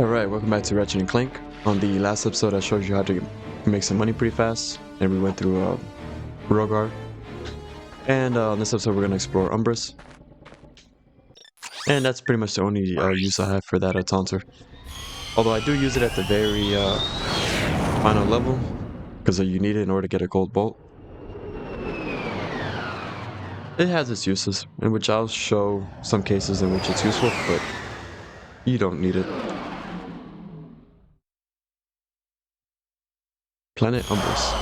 Alright, welcome back to Ratchet and Clank. On the last episode I showed you how to make some money pretty fast, and we went through Rogar. And on this episode we're going to explore Umbris. And that's pretty much the only use I have for that taunter. Although I do use it at the very final level, because you need it in order to get a gold bolt. It has its uses, in which I'll show some cases in which it's useful, but you don't need it. Planet Umbris.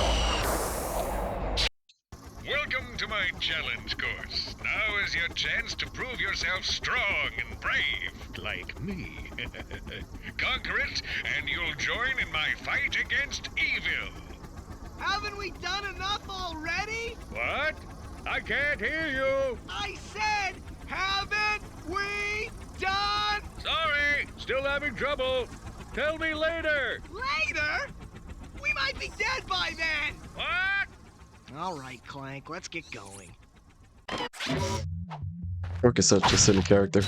Welcome to my challenge course. Now is your chance to prove yourself strong and brave, like me. Conquer it, and you'll join in my fight against evil. Haven't we done enough already? What? I can't hear you. I said, haven't we done? Sorry, still having trouble. Tell me later. Later? We might be dead by then. What? All right, Clank, let's get going. Orc is such a silly character.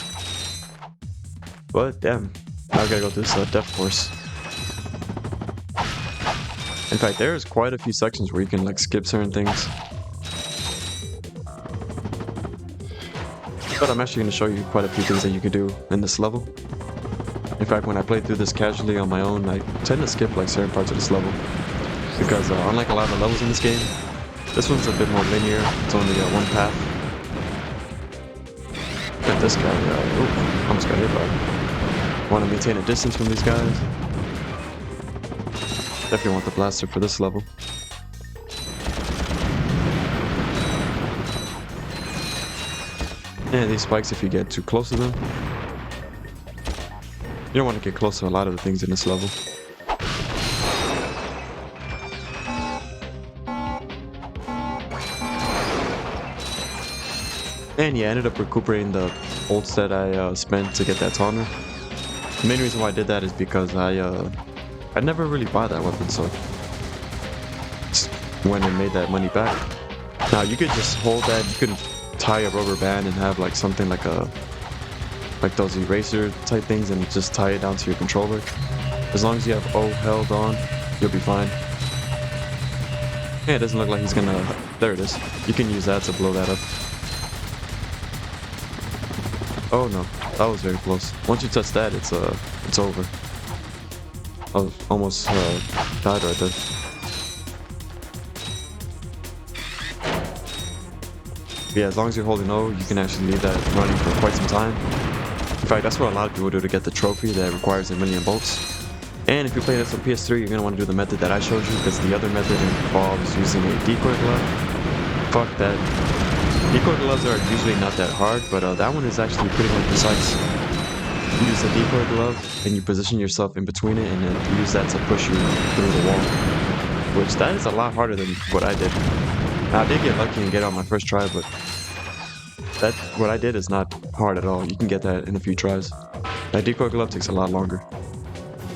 But damn, now I gotta go through this death course. In fact, there's quite a few sections where you can like skip certain things. But I'm actually gonna show you quite a few things that you can do in this level. In fact, when I play through this casually on my own, I tend to skip like certain parts of this level. Because unlike a lot of the levels in this game, this one's a bit more linear. It's only one path. Look at this guy. Ooh, almost got hit by. Want to maintain a distance from these guys. Definitely want the blaster for this level. And these spikes, if you get too close to them, you don't want to get close to a lot of the things in this level. And yeah, I ended up recuperating the bolts that I spent to get that taunter. The main reason why I did that is because I never really bought that weapon, so just went and made that money back. Now you could just hold that, you could tie a rubber band and have like something like those eraser type things and just tie it down to your controller. As long as you have O held on, you'll be fine. Yeah, it doesn't look like he's gonna... There it is. You can use that to blow that up. Oh no, that was very close. Once you touch that, it's over. I was almost died right there. Yeah, as long as you're holding O, you can actually leave that running for quite some time. In fact, that's what a lot of people do to get the trophy that requires 1,000,000 bolts. And if you play this on PS3, you're gonna want to do the method that I showed you, because the other method involves using a decoy glove. Fuck that. Decoy gloves are usually not that hard, but that one is actually pretty much precise. You use the decoy glove, and you position yourself in between it, and then use that to push you through the wall. Which, that is a lot harder than what I did. Now, I did get lucky and get it on my first try, but what I did is not hard at all. You can get that in a few tries. That decoy glove takes a lot longer.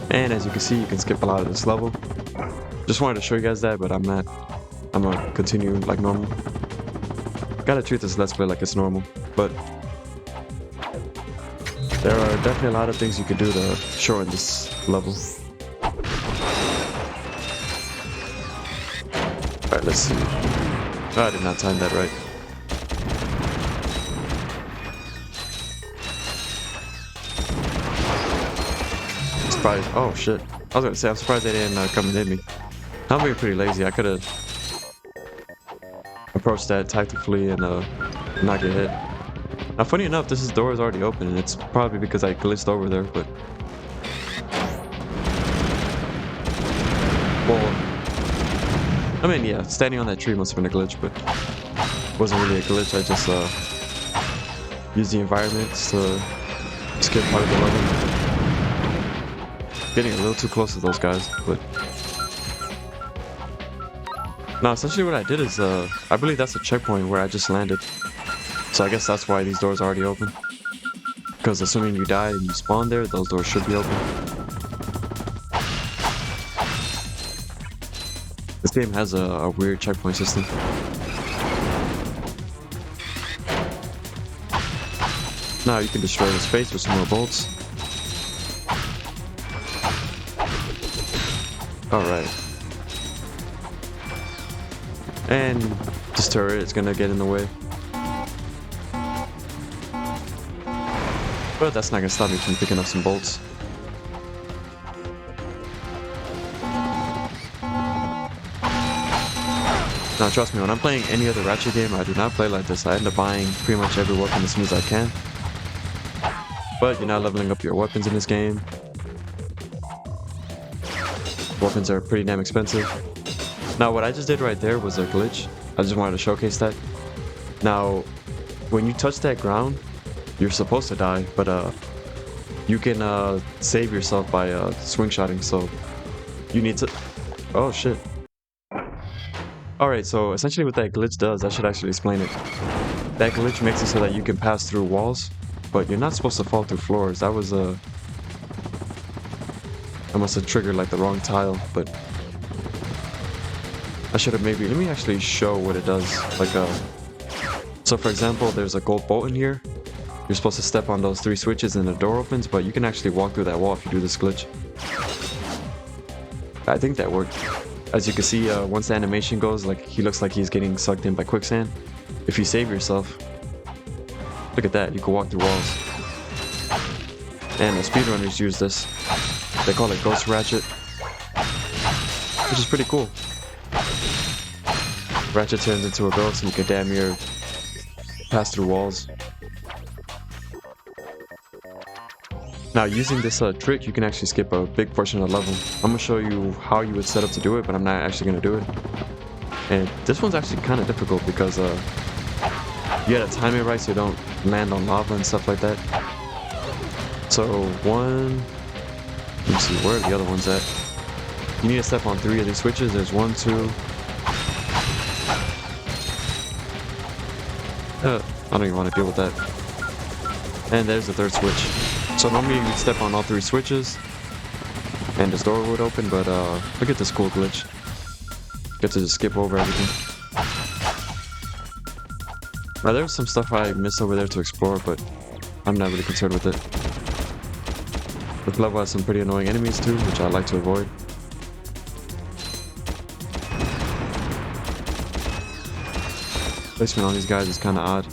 And as you can see, you can skip a lot of this level. Just wanted to show you guys that, but I'm not. I'm gonna continue like normal. Gotta treat this Let's Play like it's normal, but there are definitely a lot of things you can do to shorten this level. Alright, let's see. Oh, I did not time that right. I'm surprised. Oh shit. I was gonna say, I'm surprised they didn't come and hit me. I'm being pretty lazy. I could've approached that tactically and not get hit. Now, funny enough, this door is already open, and it's probably because I glitched over there, but... Well... I mean, yeah, standing on that tree must have been a glitch, but... It wasn't really a glitch, I just, used the environment to skip part of the level. Getting a little too close to those guys, but... Now, essentially what I did is, I believe that's a checkpoint where I just landed. So I guess that's why these doors are already open. Because assuming you died and you spawned there, those doors should be open. This game has a weird checkpoint system. Now you can destroy the space with some more bolts. Alright. And this turret is gonna get in the way. But that's not gonna stop me from picking up some bolts. Now trust me, when I'm playing any other Ratchet game, I do not play like this. I end up buying pretty much every weapon as soon as I can. But you're not leveling up your weapons in this game. Weapons are pretty damn expensive. Now what I just did right there was a glitch. I just wanted to showcase that. Now, when you touch that ground, you're supposed to die, but you can save yourself by swing shotting, so you need to... Oh shit. Alright, so essentially what that glitch does, I should actually explain it. That glitch makes it so that you can pass through walls, but you're not supposed to fall through floors. That was I must have triggered like the wrong tile, but I should have maybe... Let me actually show what it does. Like so for example, there's a gold bolt in here. You're supposed to step on those 3 switches and the door opens, but you can actually walk through that wall if you do this glitch. I think that worked. As you can see, once the animation goes, like he looks like he's getting sucked in by quicksand. If you save yourself, look at that, you can walk through walls. And the speedrunners use this. They call it Ghost Ratchet, which is pretty cool. Ratchet turns into a ghost and you can damn near pass through walls. Now, using this trick, you can actually skip a big portion of the level. I'm going to show you how you would set up to do it, but I'm not actually going to do it. And this one's actually kind of difficult because you gotta time it right so you don't land on lava and stuff like that. So one... Let me see, where are the other ones at? You need to step on 3 of these switches. There's 1, 2... I don't even want to deal with that. And there's the 3rd switch. So normally you'd step on all 3 switches and this door would open, but look at this cool glitch. Get to just skip over everything. Now there's some stuff I missed over there to explore, but I'm not really concerned with it. This level has some pretty annoying enemies too, which I like to avoid. Placement on these guys is kind of odd.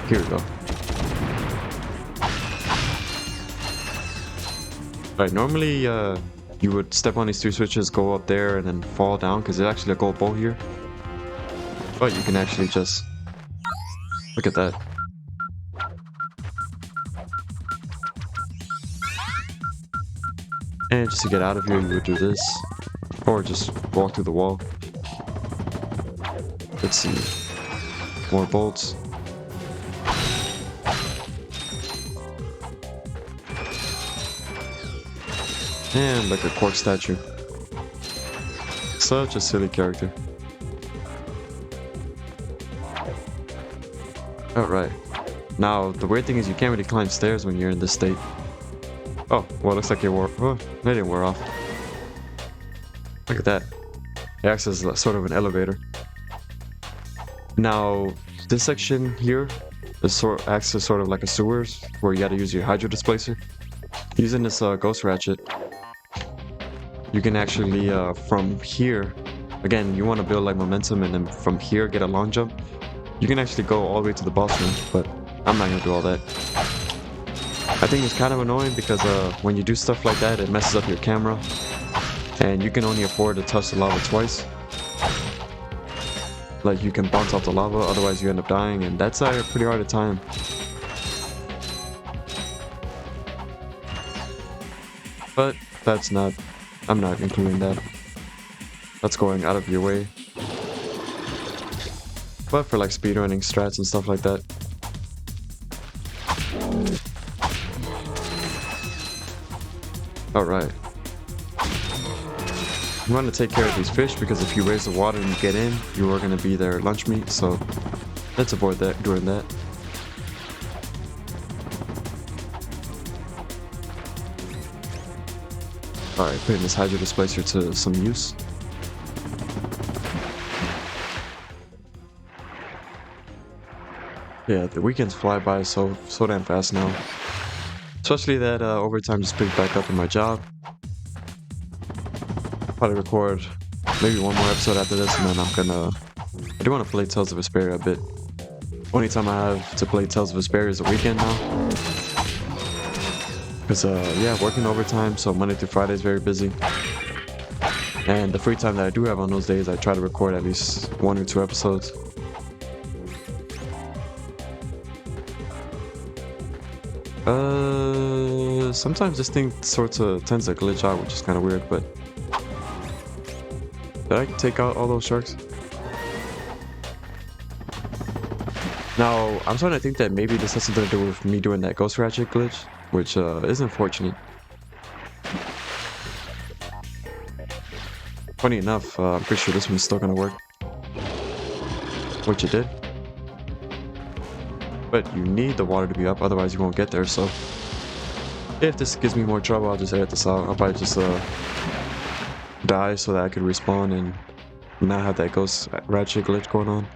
Here we go. Alright, normally you would step on these 3 switches, go up there, and then fall down, because there's actually a gold bolt here. But you can actually just... Look at that. And just to get out of here, you would do this. Or just walk through the wall. Let's see. More bolts. And like a cork statue. Such a silly character. Alright. Now, the weird thing is you can't really climb stairs when you're in this state. Oh, well, it looks like it wore... Oh, they didn't wear off. Look at that. It acts as sort of an elevator. Now, this section here acts as sort of like a sewers, where you gotta use your hydro displacer. Using this ghost ratchet, you can actually, from here, again, you want to build like momentum and then from here get a long jump. You can actually go all the way to the boss room, but I'm not going to do all that. I think it's kind of annoying because when you do stuff like that, it messes up your camera. And you can only afford to touch the lava twice. Like, you can bounce off the lava, otherwise you end up dying, and that's pretty hard to time. But that's not... I'm not including that. That's going out of your way. But for like speedrunning strats and stuff like that. Alright. You want to take care of these fish because if you raise the water and you get in, you are going to be their lunch meat, so let's avoid that, doing that. Alright, putting this hydro displacer to some use. Yeah, the weekends fly by so damn fast now. Especially that overtime just picked back up in my job. probably record maybe one more episode after this, and then I do want to play Tales of Vesperia a bit. Only time I have to play Tales of Vesperia is the weekend now. Because, yeah, working overtime, so Monday through Friday is very busy. And the free time that I do have on those days, I try to record at least 1 or 2 episodes. Sometimes this thing tends to glitch out, which is kind of weird, but... Did I take out all those sharks? Now, I'm starting to think that maybe this has something to do with me doing that Ghost Ratchet glitch, which is unfortunate. Funny enough, I'm pretty sure this one's still gonna work. Which it did. But you need the water to be up, otherwise you won't get there, so... If this gives me more trouble, I'll just edit this out. I'll probably just die so that I could respawn and not have that Ghost Ratchet glitch going on.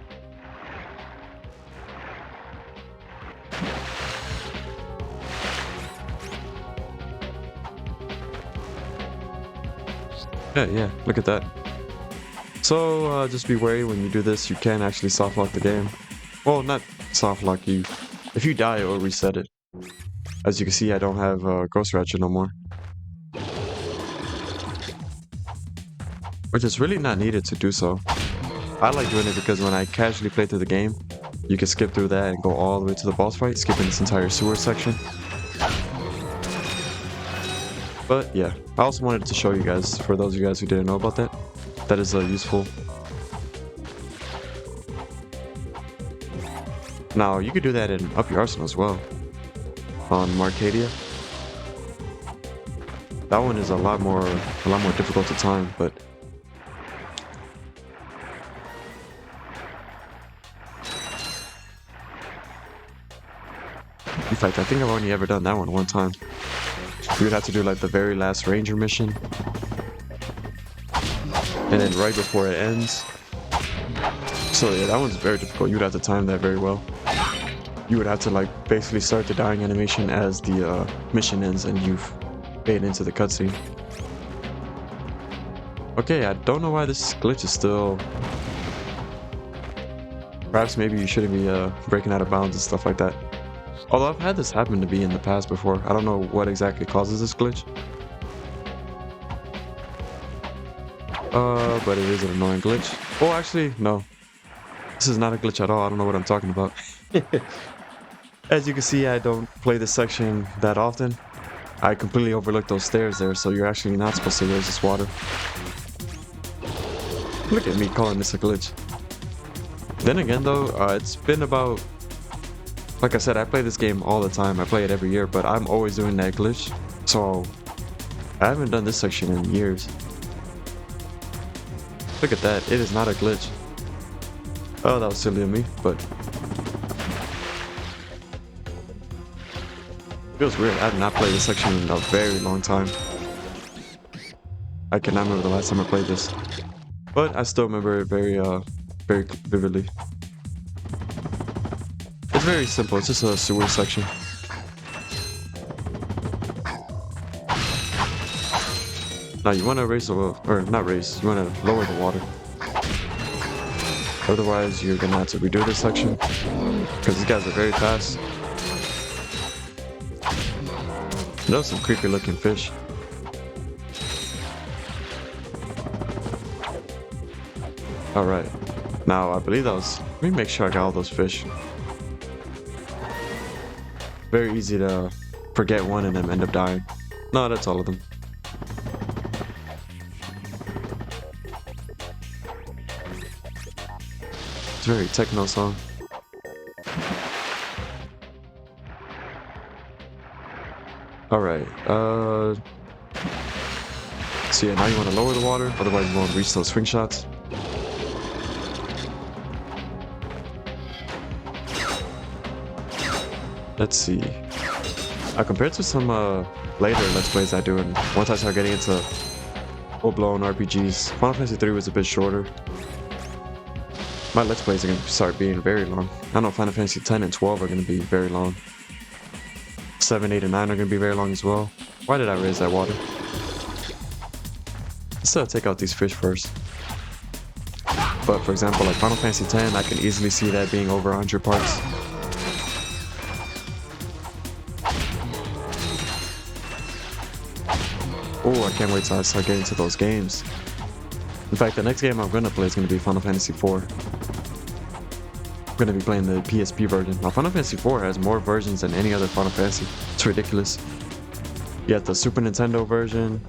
Yeah, look at that. So just be wary when you do this. You can actually soft lock the game. Well, not soft lock you. If you die, it will reset it. As you can see, I don't have Ghost Ratchet no more. Which is really not needed to do so. I like doing it because when I casually play through the game, you can skip through that and go all the way to the boss fight, skipping this entire sewer section. But yeah, I also wanted to show you guys, for those of you guys who didn't know about that, that is useful. Now, you could do that in Up Your Arsenal as well, on Marcadia. That one is a lot more difficult to time, but in fact, I think I've only ever done that one time. You would have to do like the very last ranger mission, and then right before it ends. So yeah, that one's very difficult. You would have to time that very well. You would have to like basically start the dying animation as the mission ends and you've made into the cutscene. Okay, I don't know why this glitch is still... Perhaps maybe you shouldn't be breaking out of bounds and stuff like that. Although I've had this happen to me in the past before. I don't know what exactly causes this glitch. But it is an annoying glitch. Oh, actually, no. This is not a glitch at all. I don't know what I'm talking about. As you can see, I don't play this section that often. I completely overlooked those stairs there, so you're actually not supposed to raise this water. Look at me calling this a glitch. Then again though, it's been about... Like I said, I play this game all the time. I play it every year, but I'm always doing that glitch. So, I haven't done this section in years. Look at that. It is not a glitch. Oh, that was silly of me, but... Feels weird. I have not played this section in a very long time. I cannot remember the last time I played this. But I still remember it very vividly. It's very simple, it's just a sewer section. Now you want to raise the, or not raise, you want to lower the water. Otherwise you're going to have to redo this section. Because these guys are very fast. Those are some creepy looking fish. Alright. Now I believe that was, let me make sure I got all those fish. Very easy to forget one and then end up dying. No, that's all of them. It's a very techno song. Alright, so yeah, now you want to lower the water, otherwise you won't reach those swing shots. Let's see. Compared to some later Let's Plays I do, and once I start getting into full-blown RPGs, Final Fantasy 3 was a bit shorter. My Let's Plays are going to start being very long. I know Final Fantasy 10 and 12 are going to be very long. 7, 8, and 9 are going to be very long as well. Why did I raise that water? Let's take out these fish first. But for example, like Final Fantasy X, I can easily see that being over 100 parts. Oh, I can't wait till I start getting to those games. In fact, the next game I'm gonna play is gonna be Final Fantasy IV. I'm gonna be playing the PSP version. Now, Final Fantasy IV has more versions than any other Final Fantasy. It's ridiculous. You got the Super Nintendo version.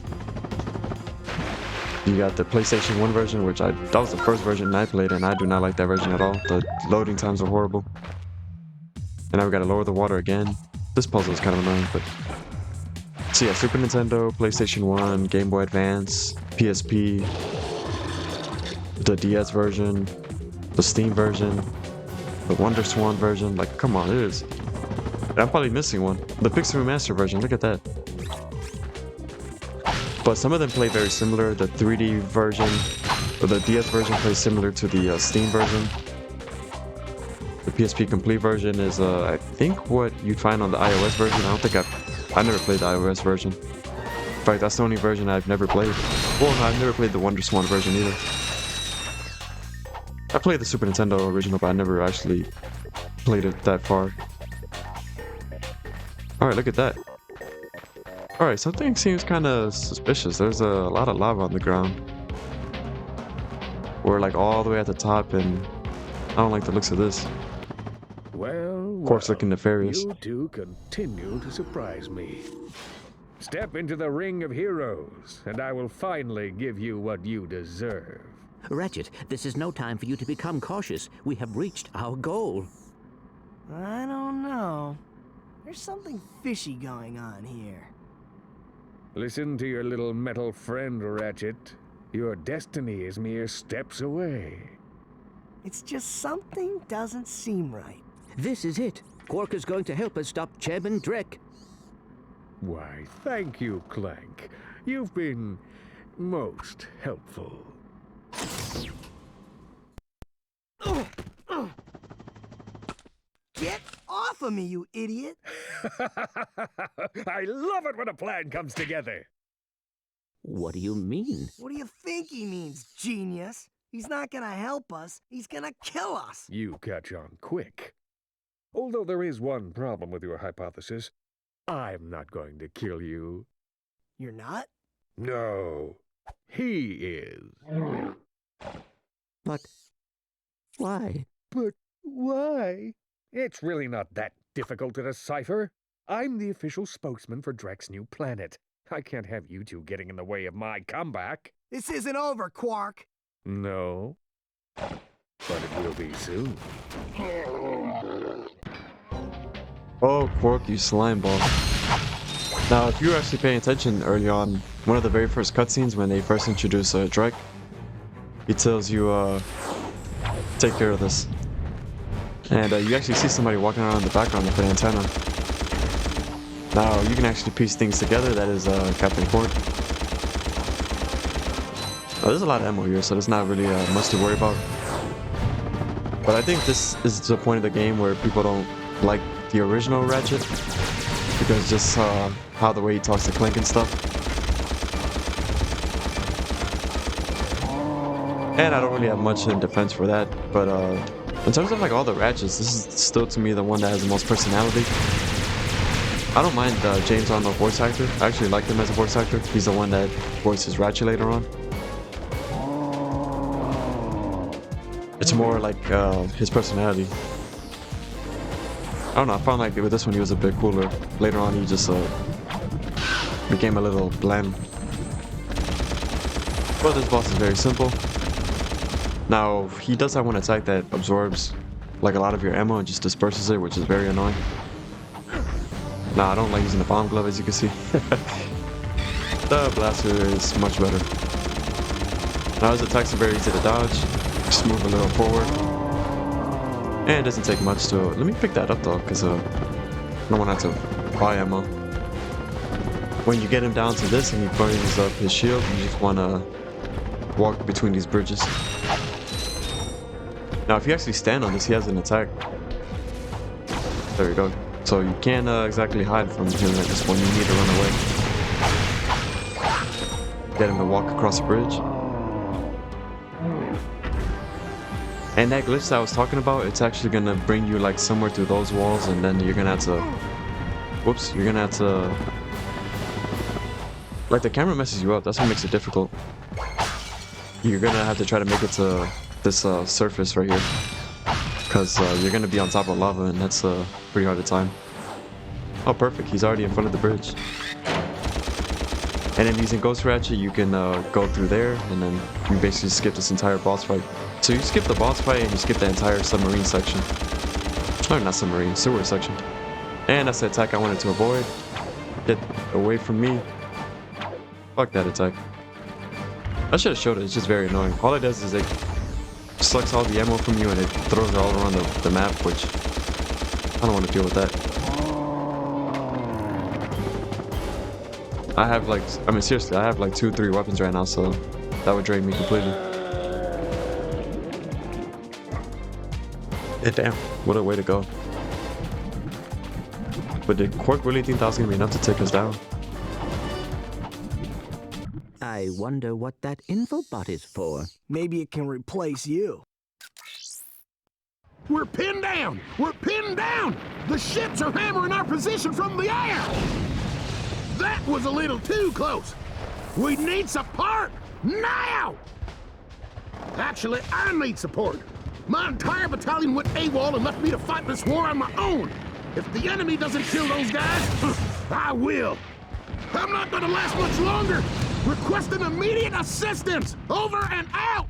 You got the PlayStation 1 version, which that was the first version I played, and I do not like that version at all. The loading times are horrible. And now we gotta lower the water again. This puzzle is kind of annoying, but... So yeah, Super Nintendo, PlayStation 1, Game Boy Advance, PSP, the DS version, the Steam version, the Wonder Swan version. Like, come on, it is. And I'm probably missing one. The Pixel Remaster version, look at that. But some of them play very similar. The 3D version, or the DS version plays similar to the Steam version. The PSP Complete version is, I think, what you'd find on the iOS version. I never played the iOS version. In fact, that's the only version I've never played. Well, no, I've never played the Wonder Swan version either. I played the Super Nintendo original, but I never actually played it that far. Alright, look at that. Alright, something seems kind of suspicious. There's a lot of lava on the ground. We're like all the way at the top, and I don't like the looks of this. Well, Quark's looking nefarious. You two continue to surprise me. Step into the ring of heroes, and I will finally give you what you deserve. Ratchet, this is no time for you to become cautious. We have reached our goal. I don't know. There's something fishy going on here. Listen to your little metal friend, Ratchet. Your destiny is mere steps away. It's just something doesn't seem right. This is it. Quark is going to help us stop Chairman Drek. Why, thank you, Clank. You've been most helpful. Get off of me, you idiot! I love it when a plan comes together. What do you mean? What do you think he means, genius? He's not gonna help us. He's gonna kill us. You catch on quick. Although there is one problem with your hypothesis, I'm not going to kill you. You're not? No, he is. But why? But why? It's really not that difficult to decipher. I'm the official spokesman for Drek's new planet. I can't have you two getting in the way of my comeback. This isn't over, Quark. No, but it will be soon. Oh, Quark, you slime ball. Now, if you were actually paying attention early on, one of the very first cutscenes when they first introduce Drek, he tells you, take care of this. And you actually see somebody walking around in the background with the antenna. Now, you can actually piece things together. That is Captain Quark. Now, there's a lot of ammo here, so there's not really much to worry about. But I think this is the point of the game where people don't like the original Ratchet, because just how the way he talks to Clank and stuff. And I don't really have much in defense for that, but in terms of like all the Ratchets, this is still to me the one that has the most personality. I don't mind James Arnold voice actor. I actually like him as a voice actor. He's the one that voices Ratchet later on. It's more like his personality. I don't know, I found like with this one he was a bit cooler. Later on he just became a little bland. But this boss is very simple. Now, he does have one attack that absorbs like a lot of your ammo and just disperses it, which is very annoying. Nah, I don't like using the bomb glove, as you can see. The blaster is much better. Now his attacks are very easy to dodge. Just move a little forward. And it doesn't take much to... Let me pick that up though, because I don't want to have to buy ammo. When you get him down to this and he burns up his shield, you just want to walk between these bridges. Now if you actually stand on this, he has an attack. There we go. So you can't exactly hide from him at this point, you need to run away. get him to walk across the bridge. And that glitch that I was talking about, it's actually gonna bring you like somewhere through those walls, and then you're gonna have to, whoops, you're gonna have to, like the camera messes you up, that's what makes it difficult. You're gonna have to try to make it to this surface right here, because you're gonna be on top of lava, and that's pretty hard to time. Oh perfect, he's already in front of the bridge. And then using Ghost Ratchet, you can go through there, and then you basically skip this entire boss fight. So you skip the boss fight, and you skip the entire submarine section. Or not submarine, sewer section. And that's the attack I wanted to avoid. Get away from me. Fuck that attack. I should have showed it, it's just very annoying. All it does is it sucks all the ammo from you, and it throws it all around the map, which I don't want to deal with that. I have like, I mean seriously, I have like 2 or 3 weapons right now, so that would drain me completely. And damn, what a way to go. But did Quark really think that was gonna be enough to take us down? I wonder what that infobot is for. Maybe it can replace you. We're pinned down! We're pinned down! The ships are hammering our position from the air! That was a little too close! We need support! Now! Actually, I need support. My entire battalion went AWOL and left me to fight this war on my own. If the enemy doesn't kill those guys, I will. I'm not gonna last much longer. Requesting immediate assistance. Over and out.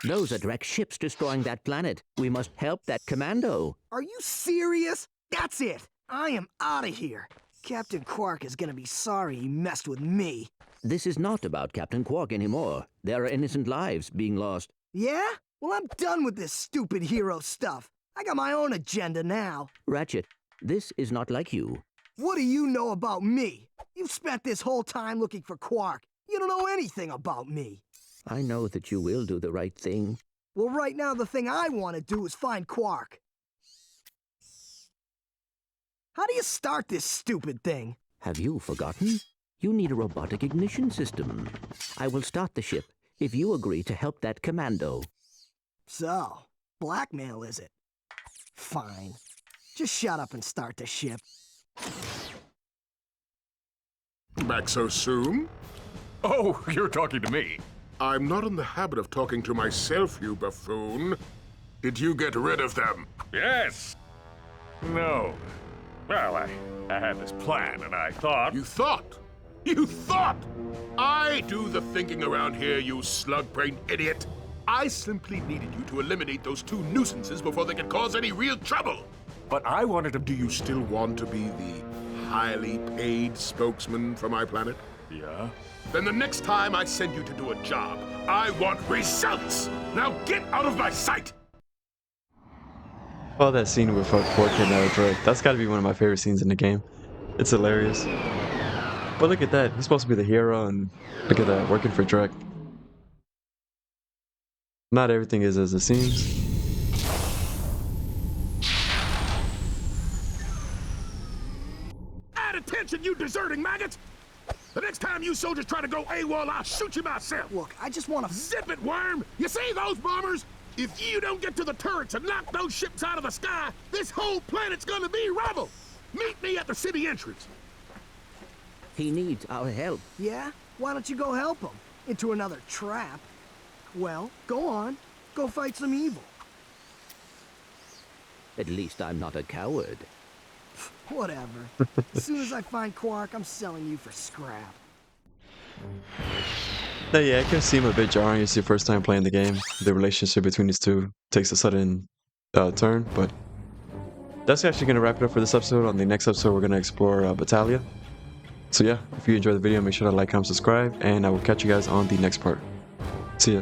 Those are direct ships destroying that planet. We must help that commando. Are you serious? That's it. I am out of here. Captain Quark is gonna be sorry he messed with me. This is not about Captain Quark anymore. There are innocent lives being lost. Yeah? Well, I'm done with this stupid hero stuff. I got my own agenda now. Ratchet, this is not like you. What do you know about me? You've spent this whole time looking for Quark. You don't know anything about me. I know that you will do the right thing. Well, right now the thing I want to do is find Quark. How do you start this stupid thing? Have you forgotten? You need a robotic ignition system. I will start the ship if you agree to help that commando. So, blackmail is it? Fine. Just shut up and start the ship. Back so soon? Oh, you're talking to me. I'm not in the habit of talking to myself, you buffoon. Did you get rid of them? Yes. No. Well, I had this plan, and I thought... You thought? You thought! I do the thinking around here, you slug-brained idiot. I simply needed you to eliminate those 2 nuisances before they could cause any real trouble. But I wanted to... Do you still want to be the highly paid spokesman for my planet? Yeah? Then the next time I send you to do a job, I want results! Now get out of my sight! Oh, that scene with Quark and Drake, that's gotta be one of my favorite scenes in the game. It's hilarious. But look at that, he's supposed to be the hero, and look at that, working for Drake. Not everything is as it seems. Add attention, you deserting maggots! The next time you soldiers try to go AWOL, I'll shoot you myself! Look, I just want to... Zip it, worm! You see those bombers? If you don't get to the turrets and knock those ships out of the sky, this whole planet's gonna be rubble! Meet me at the city entrance! He needs our help. Yeah? Why don't you go help him? Into another trap. Well, go on. Go fight some evil. At least I'm not a coward. Whatever. As soon as I find Quark, I'm selling you for scrap. Yeah, it can seem a bit jarring. It's your first time playing the game. The relationship between these two takes a sudden turn, but that's actually going to wrap it up for this episode. On the next episode, we're going to explore Battalia. So yeah, if you enjoyed the video, make sure to like, comment, subscribe, and I will catch you guys on the next part. See ya.